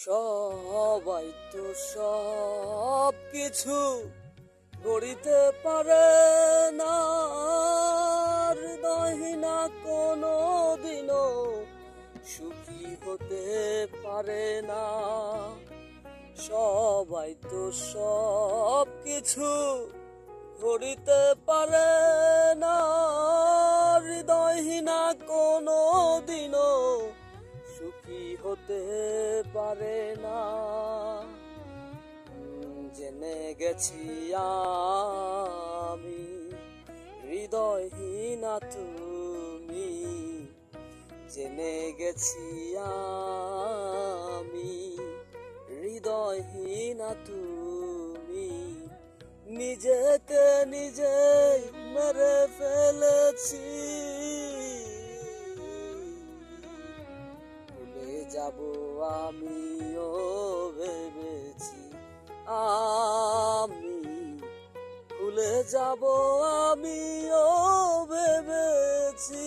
সবাই তো সব কিছু গড়িতে পারে না, হৃদয়হীনা কোনো দিনও সুখী হতে পারে না। সবাই তো সব কিছু গড়িতে পারে না, হৃদয়হীনা কোনো দিনও সুখী হতে পারে না। জেনে গেছি আমি হৃদয়হীনা তুমি, জেনে গেছি আমি হৃদয়হীনা তুমি। নিজেকে নিজেই মেরে ফেলেছি, ভুলে যাব আমিও ভেবেছি, আমি ভুলে যাব আমিও ভেবেছি।